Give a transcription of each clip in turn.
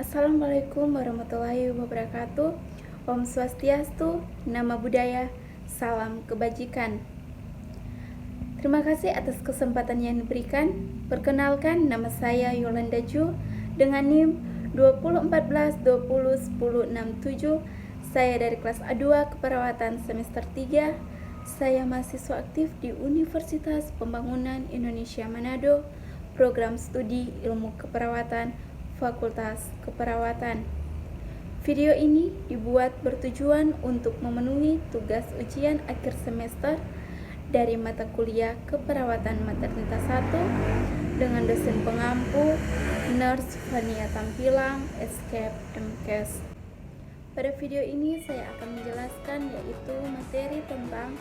Assalamualaikum warahmatullahi wabarakatuh. Om Swastiastu, Nama Budaya, Salam Kebajikan. Terima kasih atas kesempatan yang diberikan. Perkenalkan, nama saya Yolanda Ju dengan NIM 2014-201067. Saya dari kelas A2 Keperawatan semester 3. Saya mahasiswa aktif di Universitas Pembangunan Indonesia Manado, program studi Ilmu Keperawatan, Fakultas Keperawatan. Video ini dibuat bertujuan untuk memenuhi tugas ujian akhir semester dari mata kuliah Keperawatan Maternitas 1 dengan dosen pengampu Nurse Fania Tampilang, Escape MKes. Pada video ini saya akan menjelaskan yaitu materi tentang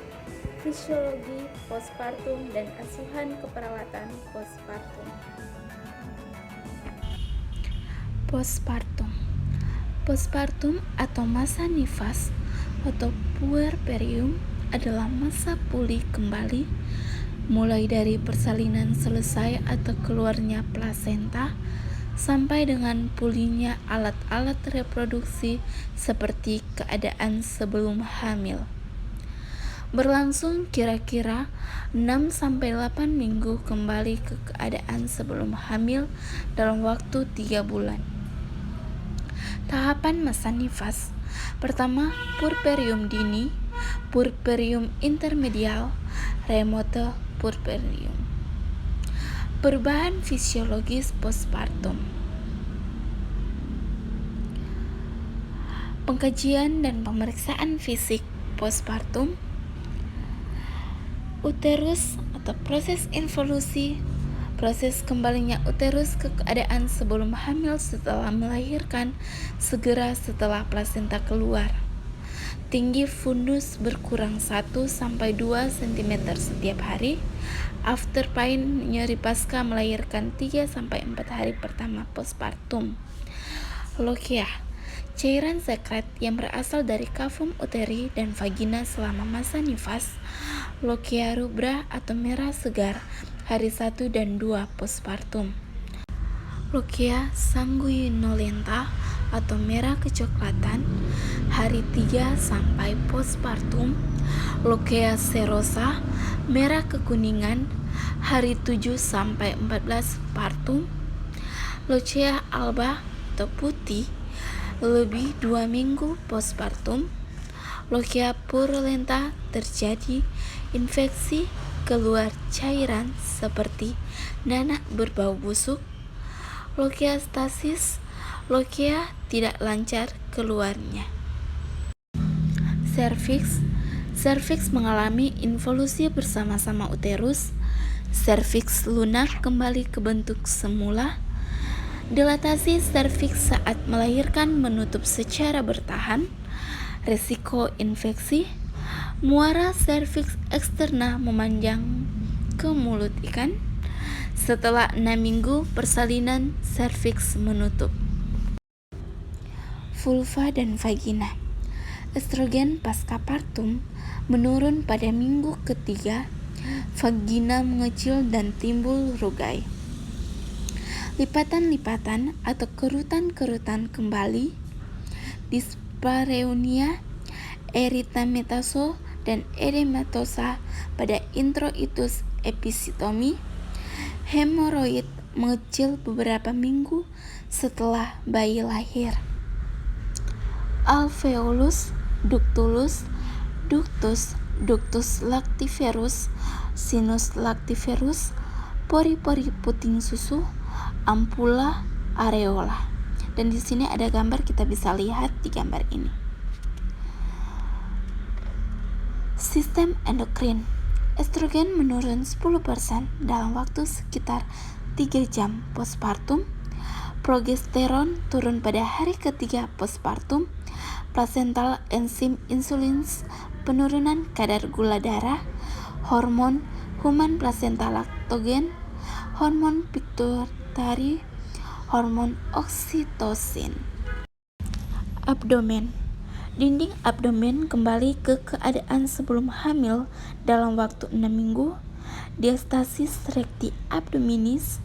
fisiologi postpartum dan asuhan keperawatan postpartum. Postpartum atau masa nifas atau puerperium adalah masa pulih kembali mulai dari persalinan selesai atau keluarnya plasenta sampai dengan pulihnya alat-alat reproduksi seperti keadaan sebelum hamil. Berlangsung kira-kira 6-8 minggu kembali ke keadaan sebelum hamil dalam waktu 3 bulan. Tahapan masa nifas. Pertama, puerperium dini, puerperium intermedial, remote puerperium. Perubahan fisiologis postpartum. Pengkajian dan pemeriksaan fisik postpartum. Uterus atau proses involusi, proses kembalinya uterus ke keadaan sebelum hamil setelah melahirkan segera setelah plasenta keluar. Tinggi fundus berkurang 1-2 cm setiap hari. After pain, nyeri pasca melahirkan 3-4 hari pertama postpartum. Lochia, cairan sekret yang berasal dari cavum uteri dan vagina selama masa nifas. Lochia rubra atau merah segar hari 1 dan 2 postpartum. Lochia sanguinolenta atau merah kecoklatan hari 3 sampai postpartum. Lochia serosa merah kekuningan hari 7 sampai 14 partum. Lochia alba atau putih lebih 2 minggu postpartum. Lochia purulenta terjadi infeksi keluar cairan seperti nanah berbau busuk. Lochia stasis, lochia tidak lancar keluarnya. Serviks mengalami involusi bersama-sama uterus. Serviks lunak kembali ke bentuk semula. Dilatasi serviks saat melahirkan menutup secara bertahan. Resiko infeksi. Muara serviks eksterna memanjang ke mulut ikan. Setelah 6 minggu persalinan serviks menutup. Vulva dan vagina. Estrogen pasca partum menurun pada minggu ketiga. Vagina mengecil dan timbul rugai. Lipatan-lipatan atau kerutan-kerutan kembali. Dyspareunia, eritematoso dan edematosa pada introitus episiotomi. Hemoroid mengecil beberapa minggu setelah bayi lahir. Alveolus, ductus, ductus lactiferus, sinus lactiferus, pori-pori puting susu, ampula, areola. Dan di sini ada gambar, kita bisa lihat di gambar ini. Sistem endokrin. Estrogen menurun 10% dalam waktu sekitar 3 jam postpartum. Progesteron turun pada hari ketiga postpartum. Placental enzim insulin, penurunan kadar gula darah. Hormon human placenta laktogen, hormon pituitari, hormon oksitosin. Abdomen. Dinding abdomen kembali ke keadaan sebelum hamil dalam waktu 6 minggu. Diastasis recti abdominis,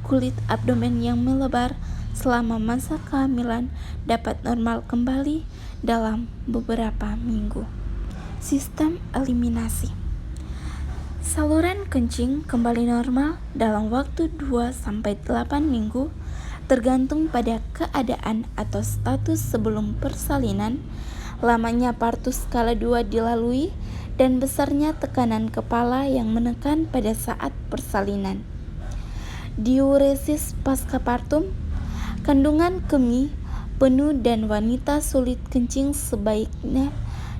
kulit abdomen yang melebar selama masa kehamilan dapat normal kembali dalam beberapa minggu. Sistem eliminasi. Saluran kencing kembali normal dalam waktu 2-8 minggu tergantung pada keadaan atau status sebelum persalinan, lamanya partus skala 2 dilalui, dan besarnya tekanan kepala yang menekan pada saat persalinan. Diuresis pascapartum. Kandungan kemih penuh dan wanita sulit kencing sebaiknya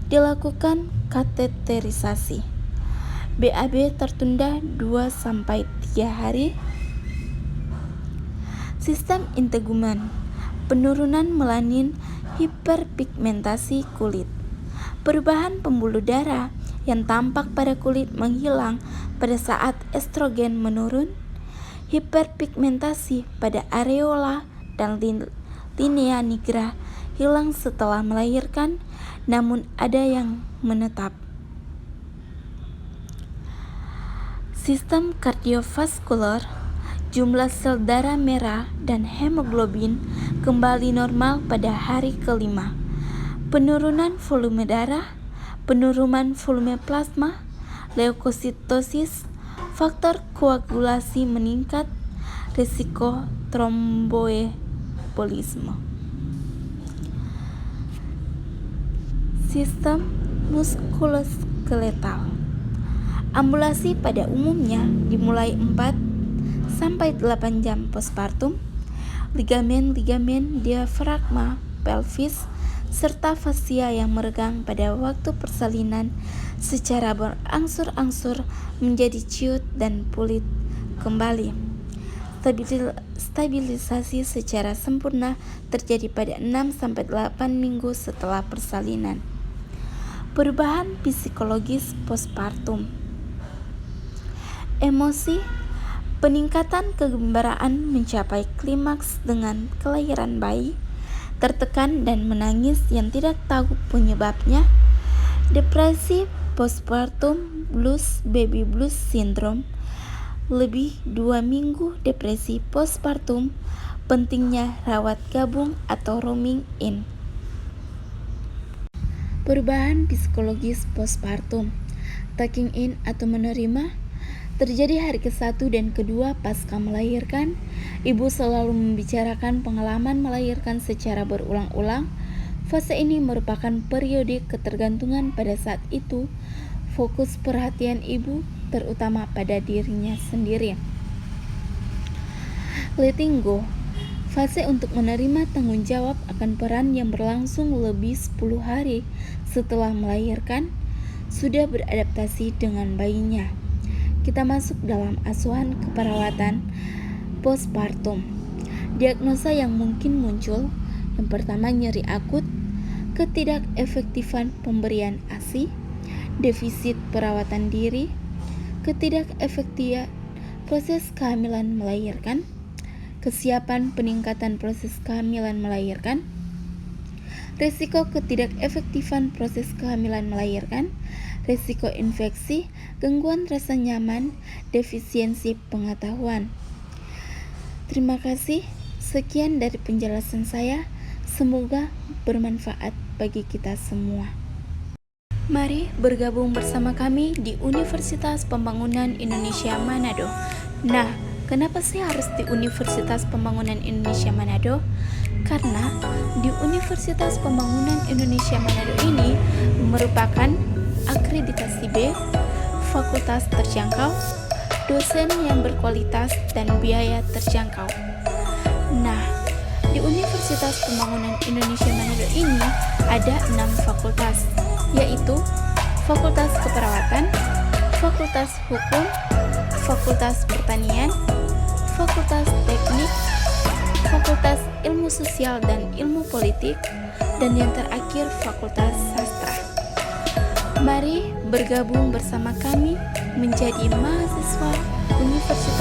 dilakukan kateterisasi. BAB tertunda 2-3 hari. Sistem integumen. Penurunan melanin, hiperpigmentasi kulit. Perubahan pembuluh darah yang tampak pada kulit menghilang pada saat estrogen menurun. Hiperpigmentasi pada areola dan linea nigra hilang setelah melahirkan, namun ada yang menetap. Sistem kardiovaskular. Jumlah sel darah merah dan hemoglobin kembali normal pada hari ke-5. Penurunan volume darah, penurunan volume plasma, leukositosis, faktor koagulasi meningkat, risiko tromboembolisme. Sistem muskuloskeletal. Ambulasi pada umumnya dimulai 4-8 jam postpartum. Ligamen-ligamen diafragma pelvis serta fasia yang meregang pada waktu persalinan secara berangsur-angsur menjadi ciut dan pulih kembali. Stabilisasi secara sempurna terjadi pada 6-8 minggu setelah persalinan. Perubahan psikologis postpartum. Emosi. Peningkatan kegembiraan mencapai klimaks dengan kelahiran bayi, tertekan dan menangis yang tidak tahu penyebabnya. Depresi postpartum blues, baby blues syndrome. Lebih 2 minggu depresi postpartum, pentingnya rawat gabung atau rooming in. Perubahan psikologis postpartum. Taking in atau menerima terjadi hari ke-1 dan ke-2 pasca melahirkan. Ibu selalu membicarakan pengalaman melahirkan secara berulang-ulang. Fase ini merupakan periode ketergantungan pada saat itu. Fokus perhatian ibu terutama pada dirinya sendiri. Letting go. Fase untuk menerima tanggung jawab akan peran yang berlangsung lebih 10 hari setelah melahirkan. Sudah beradaptasi dengan bayinya. Kita masuk dalam asuhan keperawatan postpartum. Diagnosa yang mungkin muncul, yang pertama nyeri akut, ketidakefektifan pemberian ASI, defisit perawatan diri, ketidakefektifan proses kehamilan melahirkan, kesiapan peningkatan proses kehamilan melahirkan, risiko ketidakefektifan proses kehamilan melahirkan, risiko infeksi, gangguan rasa nyaman, defisiensi pengetahuan. Terima kasih. Sekian dari penjelasan saya. Semoga bermanfaat bagi kita semua. Mari bergabung bersama kami di Universitas Pembangunan Indonesia Manado. Nah, kenapa sih harus di Universitas Pembangunan Indonesia Manado? Karena di Universitas Pembangunan Indonesia Manado ini merupakan akreditasi B, fakultas terjangkau, dosen yang berkualitas, dan biaya terjangkau. Nah, di Universitas Pembangunan Indonesia Manado ini ada 6 fakultas, yaitu Fakultas Keperawatan, Fakultas Hukum, Fakultas Pertanian, Fakultas Teknik, Fakultas Ilmu Sosial dan Ilmu Politik, dan yang terakhir Fakultas Sastra. Mari bergabung bersama kami menjadi mahasiswa Universitas